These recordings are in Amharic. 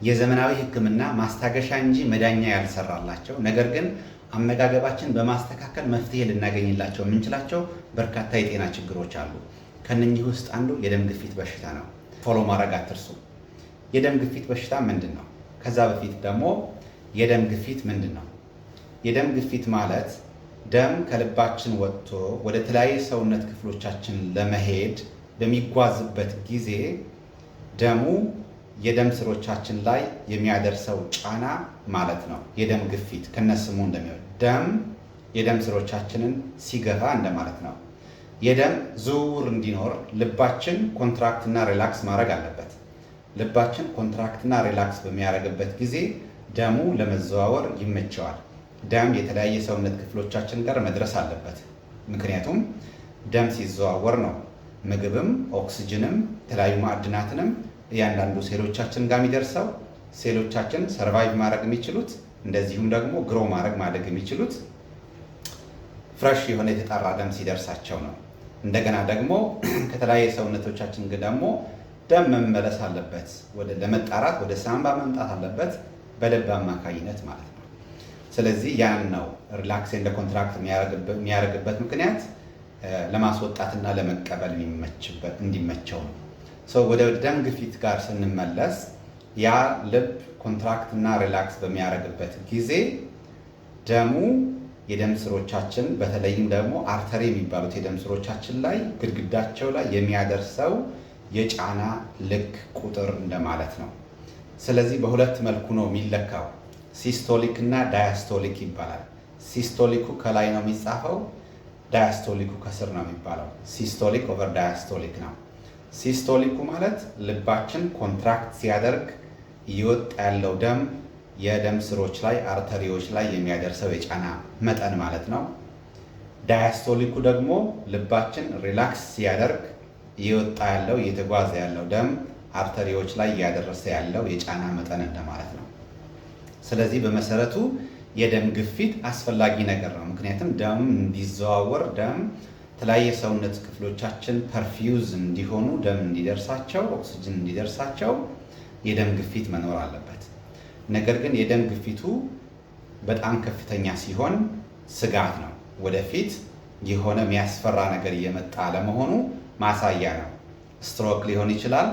የዘመናዊ ሕክምና ማስታገሻ እንጂ መዳኛ ያልሰራላቸው ነገር ግን አመጋገባችን በማስተካከል መፍትሄ ልናገኝላቸው የምንችላቸው በርካታ የጤና ችግሮች አሉ። ከነኚህ ውስጥ አንዱ የደም ግፊት በሽታ ነው። ፎሎ ማድረግ አትርሱ። የደም ግፊት በሽታ ምንድን ነው? ከዛ በፊት ደግሞ የደም ግፊት ምንድን ነው? የደም ግፊት ማለት ደም ከልባችን ወጥቶ ወደ ተለያዩ ሰውነት ክፍሎቻችን ለመሄድ በሚጓዝበት ጊዜ ደሙ የደም ስሮቻችን ላይ የሚያደርሰው ጫና ማለት ነው። የደም ግፊት ከነስሙ እንደሚሆን ደም የደም ስሮቻችንን ሲገፋ እንደማለት ነው። የደም ዝውውር እንዲኖር ልባችን ኮንትራክትና ሪላክስ ማድረግ አለበት። ልባችን ኮንትራክትና ሪላክስ በሚያደርግበት ጊዜ ደሙ ለመዘዋወር ይመቸዋል። ደም የተለያየ ሰውነት ክፍሎቻችን ጋር መድረስ አለበት። ምክንያቱም ደም ሲዘዋወር ነው ምግብም ኦክስጅንም የተለያዩ ማዕድናትንም እያንዳንዱ ሴሎቻችን ጋር የሚደርሰው። ሴሎቻችን ሰርቫይቭ ማድረግ የሚችሉት እንደዚሁም ደግሞ ግሮ ማደግ የሚችሉት ፍሬሽ የሆነ የተጣራ ደም ሲደርሳቸው ነው። እንደገና ደግሞ ከተለያየ ሰውነቶቻችን ደግሞ ደም መመለስ አለበት። ለመጣራት ወደ ሳምባ መምጣት አለበት በልብ አማካኝነት ማለት ነው። ስለዚህ ያን ነው ሪላክስ እንደ ኮንትራክት የሚያደርግበት ምክንያት ለማስወጣትና ለመቀበል እንዲመቸው ነው። ወደ ደም ግፊት ጋር ስንመለስ ያ ልብ ኮንትራክት እና ሪላክስ በሚያደርግበት ጊዜ ደሙ የደም ስሮቻችን በተለይም ደግሞ አርተሪ የሚባሉት የደም ስሮቻችን ላይ ግድግዳቸው ላይ የሚያደርሰው የጫና ልክ ቁጥር እንደማለት ነው። ስለዚህ በሁለት መልኩ ነው የሚለካው። ሲስቶሊክ እና ዳያስቶሊክ ይባላል። ሲስቶሊኩ ከላይ ነው የሚጻፈው፣ ዳያስቶሊኩ ከስር ነው የሚባለው። ሲስቶሊክ ኦቨር ዳያስቶሊክ ነው። ሲስቶሊኩ ማለት ልባችን ኮንትራክት ሲያደርግ እየወጣ ያለው ደም የደም ስሮች ላይ አርተሪዎች ላይ የሚያደርሰው የጫና መጠን ማለት ነው። ዳያስቶሊኩ ደግሞ ልባችን ሪላክስ ሲያደርግ እየወጣ ያለው እየተጓዘ ያለው ደም አርተሪዎች ላይ እያደረሰ ያለው የጫና መጠን እንደማለት ነው። ስለዚህ በመሰረቱ የደም ግፊት አስፈላጊ ነገር ነው። ምክንያቱም ደም እንዲዘዋወር ደም የተለያየ ሰውነት ክፍሎቻችን ፐርፊውዝ እንዲሆኑ ደም እንዲደርሳቸው ኦክሲጅን እንዲደርሳቸው የደም ግፊት መኖር አለበት። ነገር ግን የደም ግፊቱ በጣም ከፍተኛ ሲሆን ስጋት ነው። ወደፊት የሆነ የሚያስፈራ ነገር እየመጣ ለመሆኑ ማሳያ ነው። ስትሮክ ሊሆን ይችላል።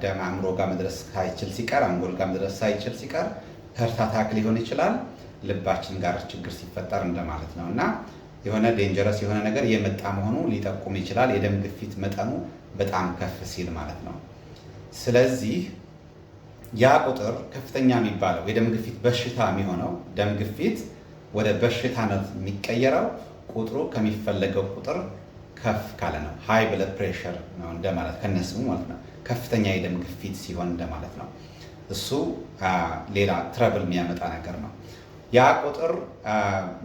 ደም አእምሮ ጋር መድረስ ሳይችል ሲቀር፣ አንጎል ጋር መድረስ ሳይችል ሲቀር ሄርት አታክ ሊሆን ይችላል። ልባችን ጋር ችግር ሲፈጠር እንደማለት ነው እና የሆነ ዴንጀረስ የሆነ ነገር እየመጣ መሆኑ ሊጠቁም ይችላል። የደም ግፊት መጠኑ በጣም ከፍ ሲል ማለት ነው። ስለዚህ ያ ቁጥር ከፍተኛ የሚባለው የደም ግፊት በሽታ የሚሆነው ደም ግፊት ወደ በሽታነት የሚቀየረው ቁጥሩ ከሚፈለገው ቁጥር ከፍ ካለ ነው። ሃይ ብለድ ፕሬሸር ነው እንደማለት ከነስሙ ማለት ነው። ከፍተኛ የደም ግፊት ሲሆን እንደማለት ነው። እሱ ሌላ ትረብል የሚያመጣ ነገር ነው። ያ ቁጥር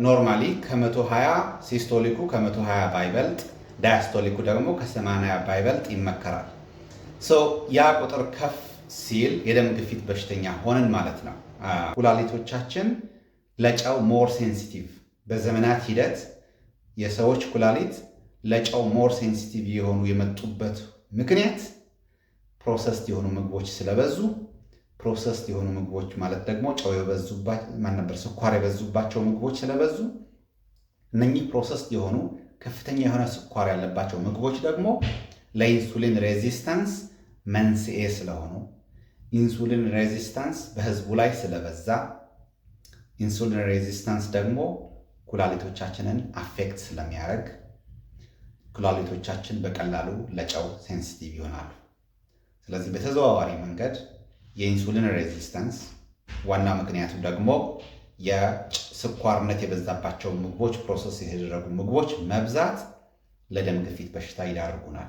ኖርማሊ ከ120 ሲስቶሊኩ ከ120 ባይበልጥ ዳያስቶሊኩ ደግሞ ከ80 ባይበልጥ ይመከራል። ያ ቁጥር ከፍ ሲል የደም ግፊት በሽተኛ ሆነን ማለት ነው። ኩላሊቶቻችን ለጨው ሞር ሴንሲቲቭ፣ በዘመናት ሂደት የሰዎች ኩላሊት ለጨው ሞር ሴንሲቲቭ የሆኑ የመጡበት ምክንያት ፕሮሰስድ የሆኑ ምግቦች ስለበዙ፣ ፕሮሰስድ የሆኑ ምግቦች ማለት ደግሞ ጨው የበዙባቸው ስኳር የበዙባቸው ምግቦች ስለበዙ፣ እነኚህ ፕሮሰስድ የሆኑ ከፍተኛ የሆነ ስኳር ያለባቸው ምግቦች ደግሞ ለኢንሱሊን ሬዚስታንስ መንስኤ ስለሆኑ፣ ኢንሱሊን ሬዚስታንስ በህዝቡ ላይ ስለበዛ፣ ኢንሱሊን ሬዚስታንስ ደግሞ ኩላሊቶቻችንን አፌክት ስለሚያደርግ ኩላሊቶቻችን በቀላሉ ለጨው ሴንሲቲቭ ይሆናሉ። ስለዚህ በተዘዋዋሪ መንገድ የኢንሱሊን ሬዚስታንስ ዋና ምክንያቱ ደግሞ የስኳርነት የበዛባቸው ምግቦች፣ ፕሮሰስ የተደረጉ ምግቦች መብዛት ለደም ግፊት በሽታ ይዳርጉናል።